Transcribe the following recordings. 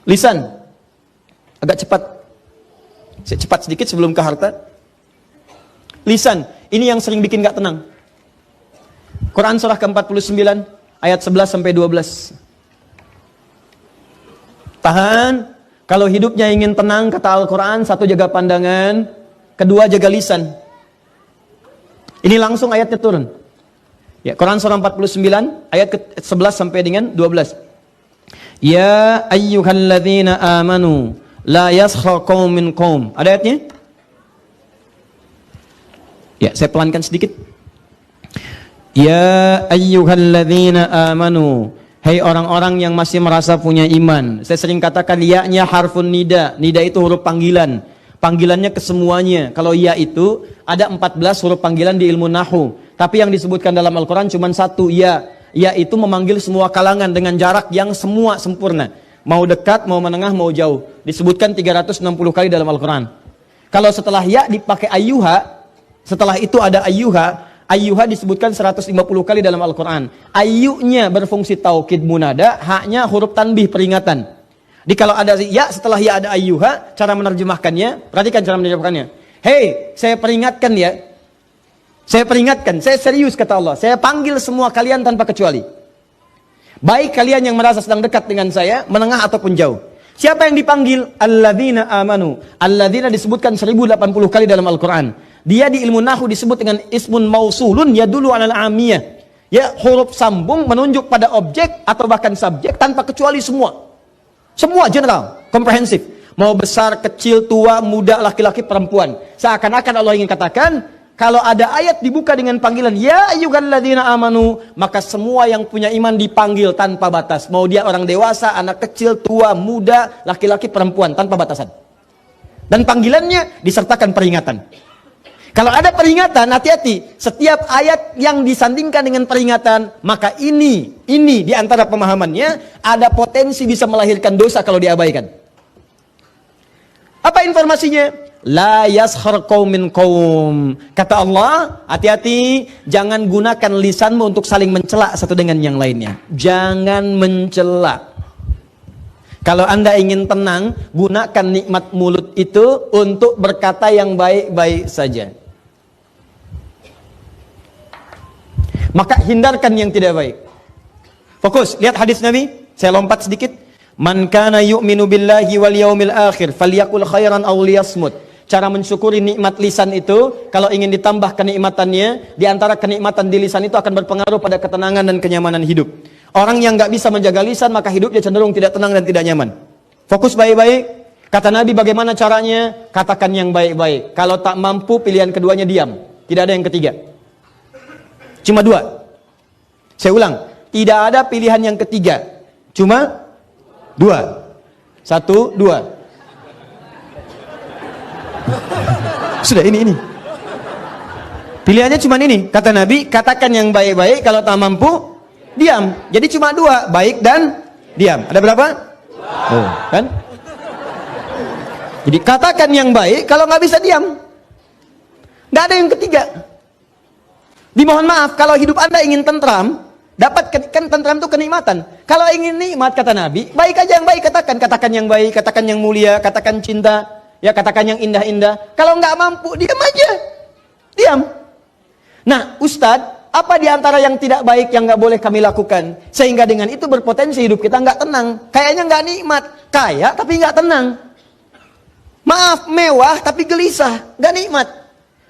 Lisan. Agak cepat. Cepat sedikit sebelum ke harta. Lisan. Ini yang sering bikin gak tenang. Quran surah ke-49 ayat 11 sampai 12. Tahan. Kalau hidupnya ingin tenang, kata Al-Quran, satu, jaga pandangan, kedua, jaga lisan. Ini langsung ayatnya turun. Ya, Quran surah 49 ayat ke-11 sampai dengan 12. Ya ayyuhalladzina amanu la yaskhar qaumin qaum. Ada ayatnya? Ya, saya pelankan sedikit. Ya ayyuhalladzina amanu, hai orang-orang yang masih merasa punya iman. Saya sering katakan ya-nya harfun nida. Nida itu huruf panggilan. Panggilannya ke semuanya. Kalau ya itu ada 14 huruf panggilan di ilmu nahu. Tapi yang disebutkan dalam Al-Quran cuma satu, ya. Ya itu memanggil semua kalangan dengan jarak yang semua sempurna. Mau dekat, mau menengah, mau jauh. Disebutkan 360 kali dalam Al-Quran. Kalau setelah ya dipakai ayyuha, setelah itu ada ayyuha. Ayyuha disebutkan 150 kali dalam Al-Quran. Ayyunya berfungsi taukid munada, haknya huruf tanbih peringatan. Jadi kalau ada ya, setelah ya ada ayyuha, cara menerjemahkannya, perhatikan cara menerjemahkannya. Hei, saya peringatkan ya. Saya peringatkan, saya serius kata Allah. Saya panggil semua kalian tanpa kecuali. Baik kalian yang merasa sedang dekat dengan saya, menengah ataupun jauh. Siapa yang dipanggil? Alladzina amanu. Alladzina disebutkan 1080 kali dalam Al-Quran. Dia di ilmu nahu disebut dengan ismun mausulun yadullu alal amiyah. Ya, huruf sambung menunjuk pada objek atau bahkan subjek tanpa kecuali semua. Semua general, komprehensif. Mau besar, kecil, tua, muda, laki-laki, perempuan. Seakan-akan Allah ingin katakan, kalau ada ayat dibuka dengan panggilan ya ayyuhalladzina amanu, maka semua yang punya iman dipanggil tanpa batas. Mau dia orang dewasa, anak kecil, tua, muda, laki-laki, perempuan, tanpa batasan. Dan panggilannya disertakan peringatan. Kalau ada peringatan, hati-hati. Setiap ayat yang disandingkan dengan peringatan, maka ini di antara pemahamannya ada potensi bisa melahirkan dosa kalau diabaikan. Apa informasinya? La yaskhar qaumin qaum. Kata Allah, hati-hati, jangan gunakan lisanmu untuk saling mencela satu dengan yang lainnya. Jangan mencela. Kalau Anda ingin tenang, gunakan nikmat mulut itu untuk berkata yang baik-baik saja. Maka hindarkan yang tidak baik. Fokus, lihat hadis Nabi. Saya lompat sedikit. Man kana yu'minu billahi wal yaumil akhir falyakul khairan aw liyasmut. Cara mensyukuri nikmat lisan itu, kalau ingin ditambah kenikmatannya, di antara kenikmatan di lisan itu akan berpengaruh pada ketenangan dan kenyamanan hidup. Orang yang nggak bisa menjaga lisan, maka hidupnya cenderung tidak tenang dan tidak nyaman. Fokus baik-baik. Kata Nabi, bagaimana caranya? Katakan yang baik-baik. Kalau tak mampu, pilihan keduanya diam. Tidak ada yang ketiga. Cuma dua. Saya ulang, tidak ada pilihan yang ketiga. Cuma dua. Satu, dua. Sudah ini. Pilihannya cuma ini. Kata Nabi, katakan yang baik-baik. Kalau tak mampu, diam. Jadi cuma dua, baik dan diam. Ada berapa? Oh, kan? Jadi katakan yang baik. Kalau nggak bisa diam. Nggak ada yang ketiga. Dimohon maaf, kalau hidup Anda ingin tentram, dapat kan tentram itu kenikmatan. Kalau ingin nikmat, kata Nabi, baik aja yang baik katakan. Katakan yang baik, katakan yang mulia, katakan cinta, ya katakan yang indah-indah. Kalau nggak mampu, diam aja. Diam. Nah, Ustadz, apa di antara yang tidak baik yang nggak boleh kami lakukan? Sehingga dengan itu berpotensi hidup kita nggak tenang. Kayaknya nggak nikmat. Kaya tapi nggak tenang. Maaf, mewah tapi gelisah. Nggak nikmat.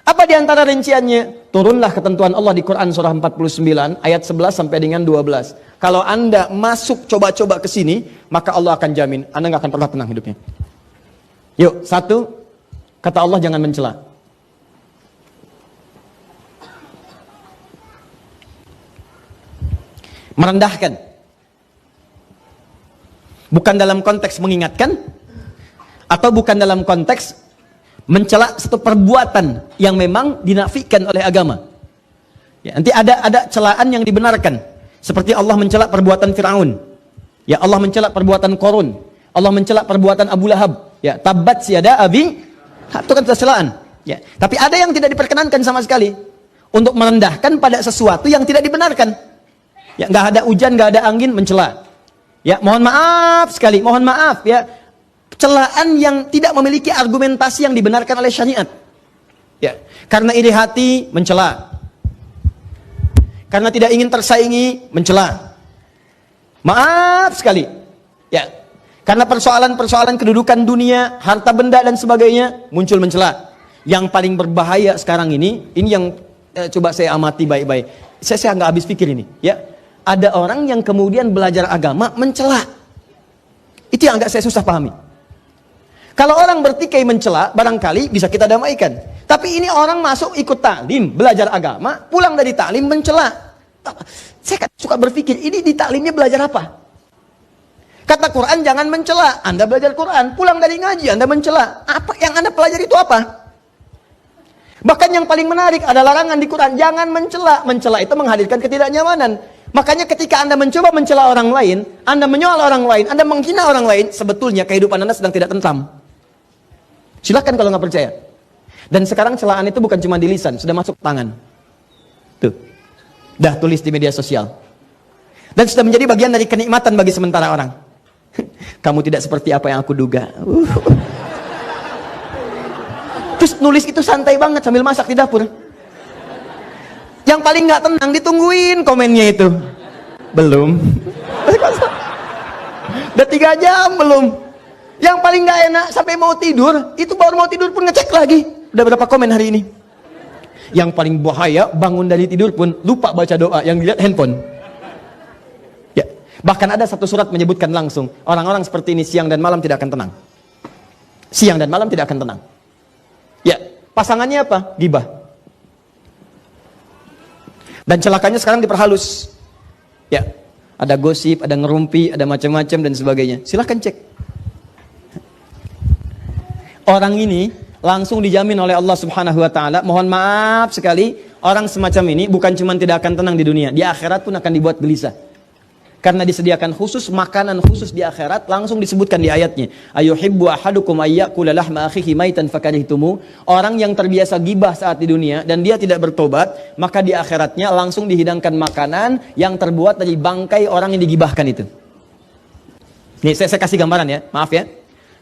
Apa di antara rinciannya? Turunlah ketentuan Allah di Quran surah 49 ayat 11 sampai dengan 12. Kalau Anda masuk coba-coba ke sini, maka Allah akan jamin Anda nggak akan pernah tenang hidupnya. Yuk, satu, kata Allah jangan mencela. Merendahkan. Bukan dalam konteks mengingatkan, atau bukan dalam konteks mencela satu perbuatan yang memang dinafikan oleh agama. Ya, nanti ada celaan yang dibenarkan. Seperti Allah mencela perbuatan Fir'aun. Ya, Allah mencela perbuatan Qarun. Allah mencela perbuatan Abu Lahab. Ya, tabat siada abi. Itu kan celaan. Ya, tapi ada yang tidak diperkenankan sama sekali. Untuk merendahkan pada sesuatu yang tidak dibenarkan. Ya, nggak ada hujan, nggak ada angin, mencela. Ya, mohon maaf sekali, mohon maaf ya. Celaan yang tidak memiliki argumentasi yang dibenarkan oleh syariat. Ya, karena iri hati mencela. Karena tidak ingin tersaingi mencela. Maaf sekali. Ya, karena persoalan-persoalan kedudukan dunia, harta benda dan sebagainya muncul mencela. Yang paling berbahaya sekarang ini yang coba saya amati baik-baik. Saya nggak habis pikir ini, ya. Ada orang yang kemudian belajar agama mencela. Itu yang agak saya susah pahami. Kalau orang bertikai mencela, barangkali bisa kita damaikan. Tapi ini orang masuk ikut taklim, belajar agama, pulang dari taklim mencela. Saya suka berpikir, ini di taklimnya belajar apa? Kata Quran jangan mencela. Anda belajar Quran, pulang dari ngaji Anda mencela. Apa yang Anda pelajari itu apa? Bahkan yang paling menarik ada larangan di Quran, jangan mencela. Mencela itu menghadirkan ketidaknyamanan. Makanya ketika Anda mencoba mencela orang lain, Anda menyoal orang lain, Anda menghina orang lain, sebetulnya kehidupan Anda sedang tidak tentram. Silakan kalau nggak percaya. Dan sekarang celaan itu bukan cuma di lisan, sudah masuk tangan. Tuh, dah tulis di media sosial. Dan sudah menjadi bagian dari kenikmatan bagi sementara orang. Kamu tidak seperti apa yang aku duga. Terus nulis itu santai banget sambil masak di dapur. Yang paling nggak tenang ditungguin komennya itu. Belum. Udah 3 jam belum. Yang paling nggak enak sampai mau tidur, itu baru mau tidur pun ngecek lagi. Udah berapa komen hari ini? Yang paling bahaya, bangun dari tidur pun lupa baca doa, yang dilihat handphone. Ya, bahkan ada satu surat menyebutkan langsung, orang-orang seperti ini siang dan malam tidak akan tenang. Siang dan malam tidak akan tenang. Ya, pasangannya apa? Gibah. Dan celakanya sekarang diperhalus. Ya, ada gosip, ada ngerumpi, ada macam-macam dan sebagainya. Silahkan cek. Orang ini langsung dijamin oleh Allah Subhanahu wa taala. Mohon maaf sekali, orang semacam ini bukan cuma tidak akan tenang di dunia, di akhirat pun akan dibuat gelisah. Karena disediakan khusus makanan khusus di akhirat, langsung disebutkan di ayatnya. Ayuhibbu ahadukum ayyakula lahma akhihi maitan fakarihtumu. Orang yang terbiasa gibah saat di dunia dan dia tidak bertobat, maka di akhiratnya langsung dihidangkan makanan yang terbuat dari bangkai orang yang digibahkan itu. Nih, saya kasih gambaran ya, maaf ya.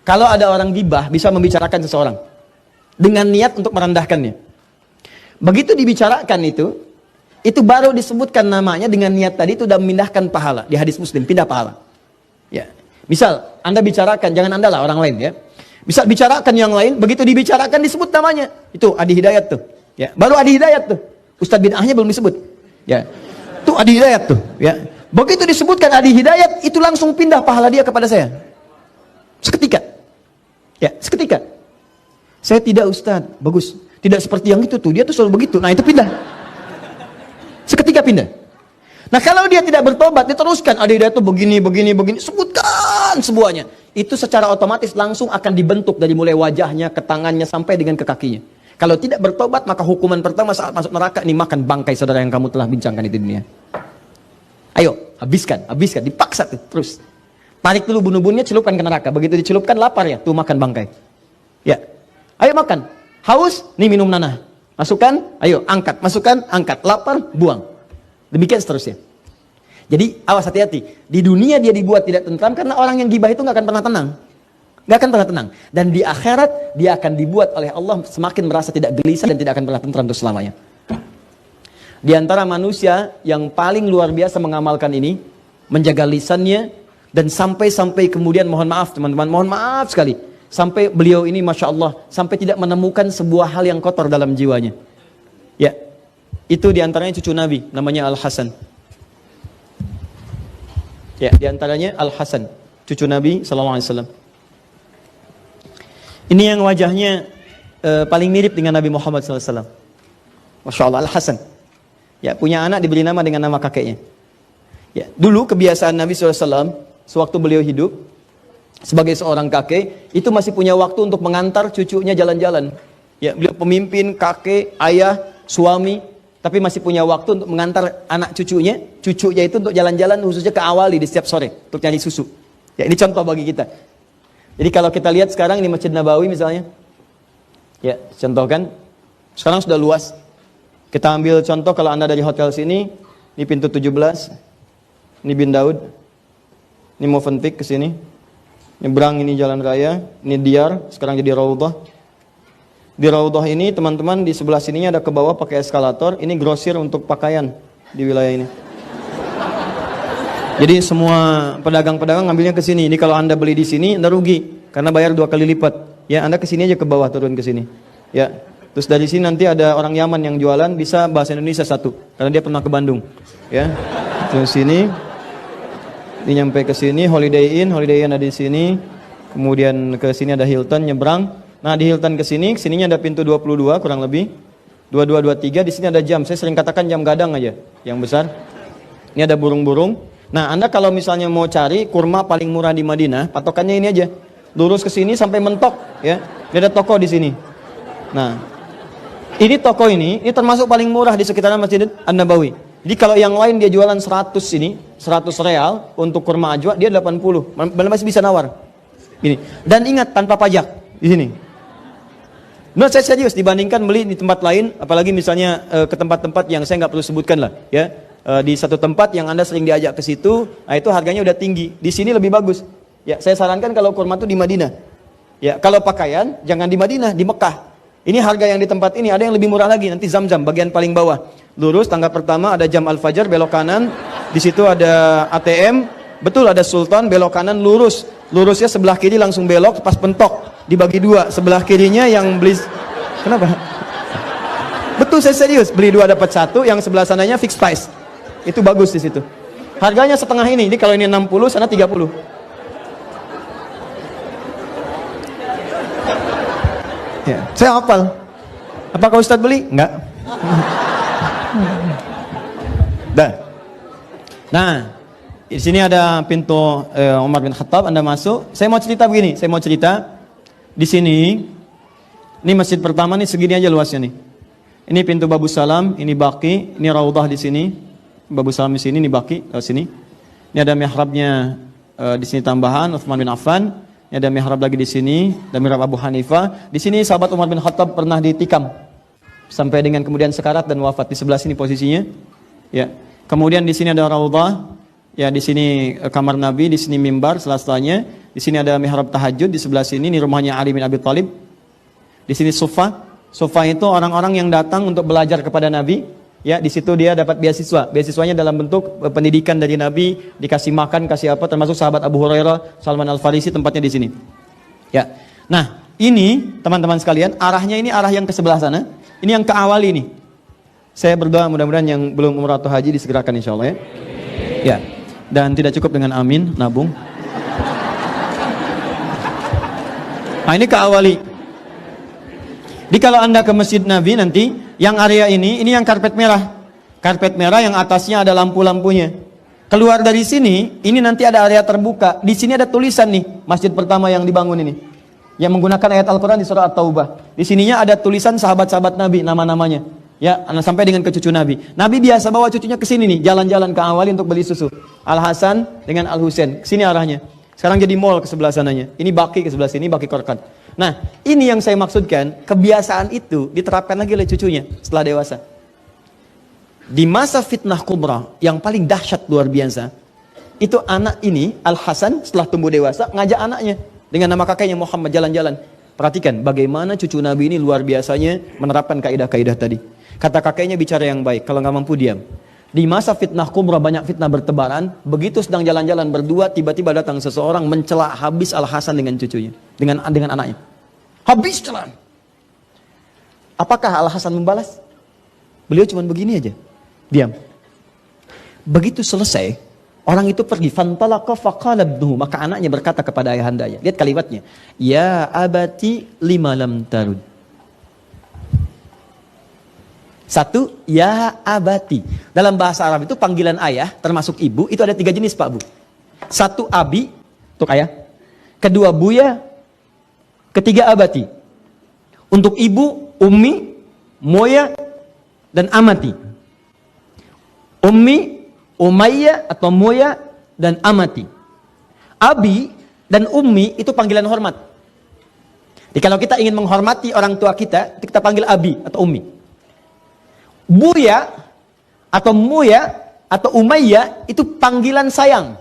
Kalau ada orang gibah bisa membicarakan seseorang dengan niat untuk merendahkannya. Begitu dibicarakan itu baru disebutkan namanya dengan niat tadi itu sudah memindahkan pahala. Di hadis Muslim, pindah pahala. Ya. Misal, Anda bicarakan, jangan Anda lah, orang lain ya. Bisa bicarakan yang lain, begitu dibicarakan disebut namanya. Itu Adi Hidayat tuh. Ya. Baru Adi Hidayat tuh. Ustadz bid'ahnya belum disebut. Ya. Itu Adi Hidayat tuh. Ya. Begitu disebutkan Adi Hidayat, itu langsung pindah pahala dia kepada saya. Seketika. Ya, seketika. Saya tidak Ustadz, bagus. Tidak seperti yang itu tuh, dia tuh selalu begitu. Nah itu pindah. Seketika pindah. Nah kalau dia tidak bertobat, diteruskan. Ada dia tuh begini, sebutkan semuanya. Itu secara otomatis langsung akan dibentuk dari mulai wajahnya, ke tangannya, sampai dengan ke kakinya. Kalau tidak bertobat, maka hukuman pertama saat masuk neraka, ini makan bangkai saudara yang kamu telah bincangkan itu di dunia. Ayo, habiskan, dipaksa tuh, terus. Tarik dulu bunuh-bunuhnya, celupkan ke neraka. Begitu dicelupkan, lapar ya, tuh makan bangkai. Ya, ayo makan. Haus, nih minum nanah. Masukkan, ayo angkat, masukkan, angkat, lapar, buang. Demikian seterusnya. Jadi awas hati-hati. Di dunia dia dibuat tidak tentram karena orang yang gibah itu nggak akan pernah tenang. Nggak akan pernah tenang. Dan di akhirat dia akan dibuat oleh Allah semakin merasa tidak gelisah dan tidak akan pernah tentram untuk selamanya. Di antara manusia yang paling luar biasa mengamalkan ini, menjaga lisannya dan sampai kemudian mohon maaf teman-teman, mohon maaf sekali. Sampai beliau ini Masya Allah sampai tidak menemukan sebuah hal yang kotor dalam jiwanya. Ya, itu diantaranya cucu Nabi namanya Al-Hasan. Ya, diantaranya Al-Hasan, cucu Nabi SAW. Ini yang wajahnya paling mirip dengan Nabi Muhammad SAW. Masya Allah, Al-Hasan. Ya, punya anak diberi nama dengan nama kakeknya. Ya, dulu kebiasaan Nabi SAW sewaktu beliau hidup sebagai seorang kakek, itu masih punya waktu untuk mengantar cucunya jalan-jalan. Ya, beliau pemimpin, kakek, ayah, suami, tapi masih punya waktu untuk mengantar anak cucunya itu untuk jalan-jalan khususnya ke Awali di setiap sore, untuk nyari susu. Ya, ini contoh bagi kita. Jadi kalau kita lihat sekarang ini Masjid Nabawi misalnya. Ya, contoh kan. Sekarang sudah luas. Kita ambil contoh kalau Anda dari hotel sini, ini pintu 17, ini Bin Daud. Ini Movenpick ke sini. Nyebrang ini jalan raya, ini Diyar, sekarang jadi Raudhah. Di Raudhah ini teman-teman di sebelah sininya ada ke bawah pakai eskalator, ini grosir untuk pakaian di wilayah ini. Jadi semua pedagang-pedagang ngambilnya ke sini. Ini kalau Anda beli di sini Anda rugi karena bayar 2 kali lipat. Ya, Anda ke sini aja ke bawah, turun ke sini. Ya. Terus dari sini nanti ada orang Yaman yang jualan, bisa bahasa Indonesia 1 karena dia pernah ke Bandung. Ya. Terus sini ini nyampe ke sini Holiday Inn ada di sini. Kemudian ke sini ada Hilton, nyebrang. Nah, di Hilton ke sini, sininya ada pintu 22 kurang lebih. 2223, di sini ada jam. Saya sering katakan jam gadang aja, yang besar. Ini ada burung-burung. Nah, Anda kalau misalnya mau cari kurma paling murah di Madinah, patokannya ini aja. Lurus ke sini sampai mentok, ya. Dia ada toko di sini. Nah, ini toko ini termasuk paling murah di sekitaran Masjid An-Nabawi. Jadi kalau yang lain dia jualan 100 ini, 100 real untuk kurma ajwa, dia 80. Masih bisa nawar. Ini. Dan ingat tanpa pajak di sini. Nah, saya serius dibandingkan beli di tempat lain, apalagi misalnya ke tempat-tempat yang saya nggak perlu sebutkan lah, ya. Di satu tempat yang Anda sering diajak ke situ, nah itu harganya udah tinggi. Di sini lebih bagus. Ya, saya sarankan kalau kurma itu di Madinah. Ya, kalau pakaian jangan di Madinah, di Mekah. Ini harga yang di tempat ini, ada yang lebih murah lagi, nanti Zam-Zam bagian paling bawah. Lurus tangga pertama ada Jam Al-Fajar, belok kanan. Di situ ada ATM, betul ada Sultan, belok kanan lurus. Lurusnya sebelah kiri langsung belok, pas pentok dibagi 2. Sebelah kirinya yang beli. Kenapa? Betul, saya serius, beli 2 dapat 1, yang sebelah sananya fixed price. Itu bagus di situ. Harganya setengah ini. Ini kalau ini 60, sana 30. Ya, saya hafal. Apakah Ustadz beli? Enggak. Dah. Nah, di sini ada pintu Umar bin Khattab, Anda masuk. Saya mau cerita begini, di sini. Ini masjid pertama nih, segini aja luasnya nih. Ini pintu Babus Salam, ini Baqi, ini Raudhah di sini. Babus Salam di sini, ini Baqi di sini. Ini ada mihrabnya di sini tambahan Utsman bin Affan. Ini ada mihrab lagi di sini, ada mihrab Abu Hanifah. Di sini sahabat Umar bin Khattab pernah ditikam sampai dengan kemudian sekarat dan wafat. Di sebelah sini posisinya. Ya. Kemudian di sini ada Raudhah. Ya, di sini kamar Nabi, di sini mimbar sela-selanya. Di sini ada mihrab tahajud, di sebelah sini ini rumahnya Ali bin Abi Thalib. Di sini Sufa. Sufa itu orang-orang yang datang untuk belajar kepada Nabi. Ya, di situ dia dapat beasiswa. Beasiswanya dalam bentuk pendidikan dari Nabi, dikasih makan, kasih apa, termasuk sahabat Abu Hurairah, Salman Al-Farisi, tempatnya di sini. Ya. Nah, ini teman-teman sekalian, arahnya ini arah yang ke sebelah sana. Ini yang ke awal ini. Saya berdoa mudah-mudahan yang belum umrah atau haji disegerakan insyaallah ya. Ya. Dan tidak cukup dengan amin, nabung. Nah, ini ke awali. Jadi kalau Anda ke Masjid Nabi nanti, yang area ini yang karpet merah. Karpet merah yang atasnya ada lampu-lampunya. Keluar dari sini, ini nanti ada area terbuka. Di sini ada tulisan nih, masjid pertama yang dibangun ini. Yang menggunakan ayat Al-Quran di surah At-Taubah. Di sininya ada tulisan sahabat-sahabat Nabi, nama-namanya. Ya, sampai dengan ke cucu Nabi. Nabi biasa bawa cucunya ke sini nih, jalan-jalan ke awali untuk beli susu. Al-Hasan dengan Al-Husain. Sini arahnya. Sekarang jadi mall ke sebelah sananya. Ini Baqi ke sebelah sini, Baqi Korkan. Nah, ini yang saya maksudkan, kebiasaan itu diterapkan lagi oleh cucunya setelah dewasa. Di masa fitnah kubra yang paling dahsyat luar biasa, itu anak ini, Al-Hasan setelah tumbuh dewasa, ngajak anaknya dengan nama kakeknya Muhammad jalan-jalan. Perhatikan bagaimana cucu Nabi ini luar biasanya menerapkan kaidah-kaidah tadi. Kata kakeknya bicara yang baik, kalau nggak mampu diam. Di masa fitnah kubra banyak fitnah bertebaran, begitu sedang jalan-jalan berdua, tiba-tiba datang seseorang mencela habis Al-Hasan dengan cucunya, dengan anaknya. Habis celaan. Apakah Al-Hasan membalas? Beliau cuma begini aja, diam. Begitu selesai, orang itu pergi. Fantalaqa faqala ibnuhu, maka anaknya berkata kepada ayahandanya. Lihat kalimatnya. Ya abati lima lam tarud. Satu, ya abati. Dalam bahasa Arab itu panggilan ayah, termasuk ibu, itu ada 3 jenis Pak Bu. Satu abi, untuk ayah. Kedua buya. Ketiga abati. Untuk ibu, ummi, moya, dan amati. Ummi, umayya atau moya, dan amati. Abi dan ummi itu panggilan hormat. Jadi kalau kita ingin menghormati orang tua kita panggil abi atau ummi. Buya atau moya atau umayya itu panggilan sayang.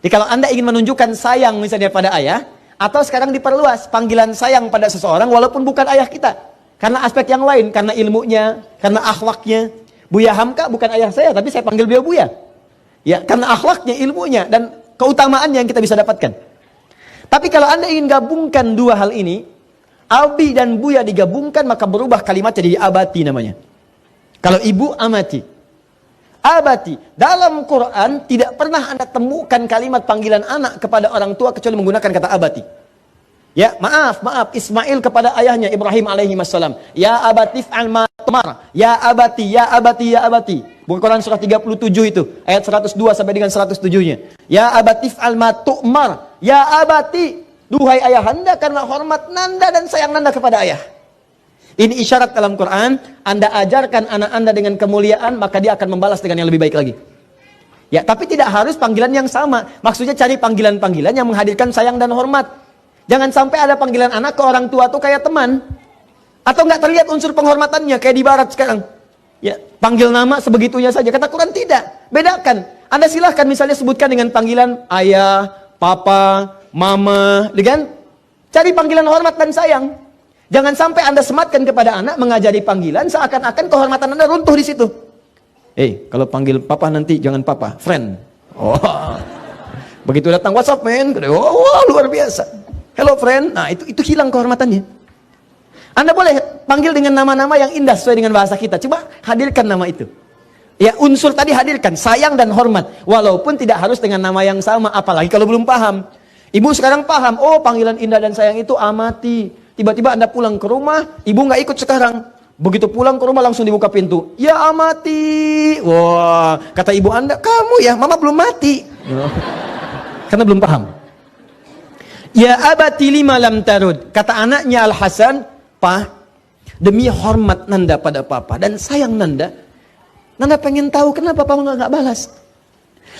Jadi kalau Anda ingin menunjukkan sayang misalnya pada ayah, atau sekarang diperluas panggilan sayang pada seseorang walaupun bukan ayah kita. Karena aspek yang lain, karena ilmunya, karena akhlaknya. Buya Hamka bukan ayah saya, tapi saya panggil beliau Buya. Ya, karena akhlaknya, ilmunya, dan keutamaannya yang kita bisa dapatkan. Tapi kalau Anda ingin gabungkan dua hal ini, Abi dan Buya digabungkan, maka berubah kalimatnya jadi abati namanya. Kalau ibu, amati. Abati, dalam Quran tidak pernah Anda temukan kalimat panggilan anak kepada orang tua kecuali menggunakan kata abati. Ya, maaf, Ismail kepada ayahnya Ibrahim alaihi wassalam. Ya abati fa'al ma tumar. Ya abati, ya abati, ya abati. Buku Quran surah 37 itu, ayat 102 sampai dengan 107-nya. Ya abati fa'al ma tu'mar. Ya abati, duhai ayahanda, karena hormat nanda dan sayang nanda kepada ayah. Ini isyarat dalam Quran, Anda ajarkan anak Anda dengan kemuliaan, maka dia akan membalas dengan yang lebih baik lagi. Ya, tapi tidak harus panggilan yang sama. Maksudnya cari panggilan-panggilan yang menghadirkan sayang dan hormat. Jangan sampai ada panggilan anak ke orang tua tuh kayak teman. Atau nggak terlihat unsur penghormatannya kayak di barat sekarang. Ya, panggil nama sebegitunya saja. Kata Quran tidak. Bedakan. Anda silahkan misalnya sebutkan dengan panggilan ayah, papa, mama, dengan cari panggilan hormat dan sayang. Jangan sampai Anda sematkan kepada anak mengajari panggilan seakan-akan kehormatan Anda runtuh di situ. Kalau panggil papa nanti jangan papa, friend. Oh. Begitu datang WhatsApp, men, luar biasa. Hello friend. Nah, itu hilang kehormatannya. Anda boleh panggil dengan nama-nama yang indah sesuai dengan bahasa kita. Coba hadirkan nama itu. Ya, unsur tadi hadirkan, sayang dan hormat. Walaupun tidak harus dengan nama yang sama, apalagi kalau belum paham. Ibu sekarang paham, oh panggilan indah dan sayang itu amati. Tiba-tiba Anda pulang ke rumah, ibu nggak ikut sekarang. Begitu pulang ke rumah langsung dibuka pintu. Ya amati. Wah, kata ibu Anda, kamu ya, mama belum mati. Karena belum paham. Ya abati lima lam tarud. Kata anaknya Al-Hasan, Pak, demi hormat Nanda pada papa dan sayang Nanda, Nanda pengen tahu kenapa papa nggak balas.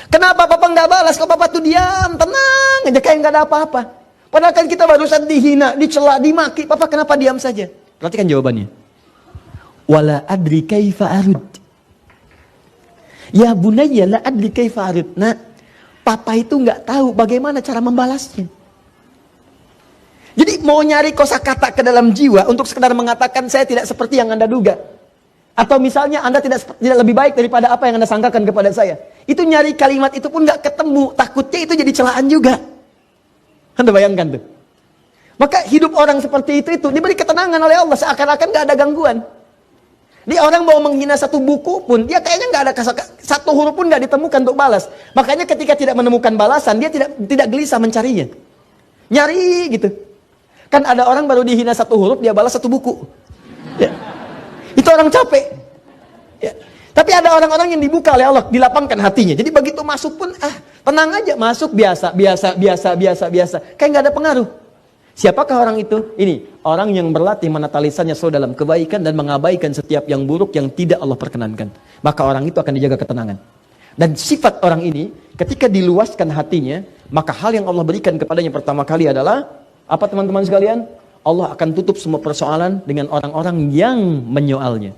Kenapa papa nggak balas? Kalau papa tuh diam, tenang aja kayak nggak ada apa-apa. Padahal kan kita barusan dihina, dicela, dimaki. Papa kenapa diam saja? Perhatikan jawabannya. Wala adri kaifa arud. Ya bunayya la adri kaifa arud. Nah, papa itu nggak tahu bagaimana cara membalasnya. Jadi mau nyari kosakata ke dalam jiwa untuk sekedar mengatakan saya tidak seperti yang Anda duga. Atau misalnya Anda tidak lebih baik daripada apa yang Anda sangkakan kepada saya. Itu nyari kalimat itu pun nggak ketemu. Takutnya itu jadi celaan juga. Anda bayangkan tuh. Maka hidup orang seperti itu diberi ketenangan oleh Allah. Seakan-akan gak ada gangguan. Dia orang mau menghina satu buku pun, dia kayaknya gak ada satu huruf pun gak ditemukan untuk balas. Makanya ketika tidak menemukan balasan, dia tidak gelisah mencarinya. Nyari gitu. Kan ada orang baru dihina satu huruf, dia balas satu buku. Ya. Itu orang capek. Ya. Tapi ada orang-orang yang dibuka oleh Allah, dilapangkan hatinya. Jadi begitu masuk pun, tenang aja, masuk biasa. Kayak nggak ada pengaruh. Siapakah orang itu? Ini, orang yang berlatih menata lisannya selalu dalam kebaikan dan mengabaikan setiap yang buruk yang tidak Allah perkenankan. Maka orang itu akan dijaga ketenangan. Dan sifat orang ini, ketika diluaskan hatinya, maka hal yang Allah berikan kepadanya pertama kali adalah, apa teman-teman sekalian? Allah akan tutup semua persoalan dengan orang-orang yang menyoalnya.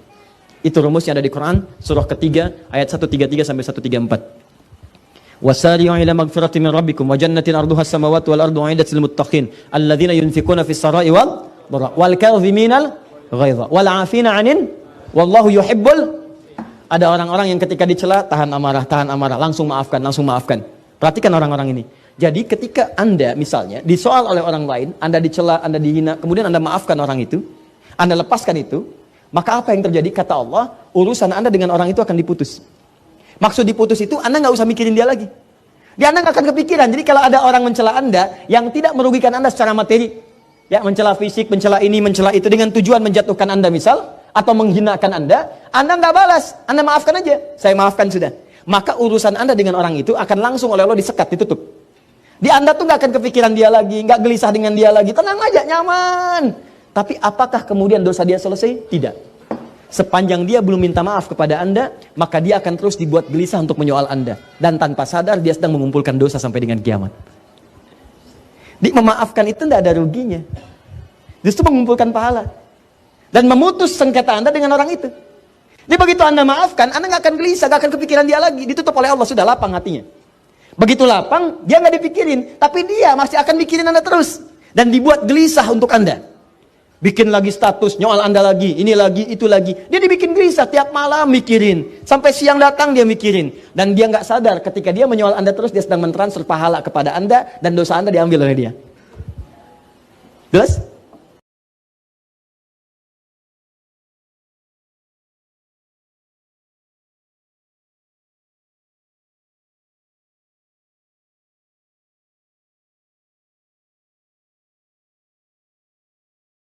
Itu rumus yang ada di Quran, surah ketiga, ayat 133 sampai 134. Wasari'u ila magfiratin min rabbikum wa jannatin arduha as-samawati wal ardu 'iddat lil muttaqin alladzina yunfikuna fis sarai wal dharra wal kadhiminal ghaidha wal 'afina 'anil wallahu yuhibbul. Ada orang-orang yang ketika dicela tahan amarah, langsung maafkan. Perhatikan orang-orang ini. Jadi ketika Anda misalnya disoal oleh orang lain, Anda dicela, Anda dihina, kemudian Anda maafkan orang itu, Anda lepaskan itu, maka apa yang terjadi? Kata Allah, urusan Anda dengan orang itu akan diputus. Maksud diputus itu, Anda nggak usah mikirin dia lagi. Dia Anda nggak akan kepikiran. Jadi kalau ada orang mencela Anda yang tidak merugikan Anda secara materi, ya mencela fisik, mencela ini, mencela itu dengan tujuan menjatuhkan Anda misal, atau menghinakan Anda nggak balas, Anda maafkan aja. Saya maafkan sudah. Maka urusan Anda dengan orang itu akan langsung oleh Allah disekat, ditutup. Di Anda tuh nggak akan kepikiran dia lagi, nggak gelisah dengan dia lagi, tenang aja, nyaman. Tapi apakah kemudian dosa dia selesai? Tidak. Sepanjang dia belum minta maaf kepada Anda, maka dia akan terus dibuat gelisah untuk menyoal Anda. Dan tanpa sadar dia sedang mengumpulkan dosa sampai dengan kiamat. Memaafkan itu tidak ada ruginya. Justru mengumpulkan pahala. Dan memutus sengketa Anda dengan orang itu. Jadi begitu Anda maafkan, Anda nggak akan gelisah, nggak akan kepikiran dia lagi. Ditutup oleh Allah, sudah lapang hatinya. Begitu lapang, dia nggak dipikirin, tapi dia masih akan mikirin Anda terus dan dibuat gelisah untuk Anda. Bikin lagi status, nyoal Anda lagi, ini lagi, itu lagi. Dia dibikin gelisah tiap malam mikirin, sampai siang datang dia mikirin, dan dia nggak sadar ketika dia menyoal Anda terus, dia sedang mentransfer pahala kepada Anda dan dosa Anda diambil oleh dia. Jelas?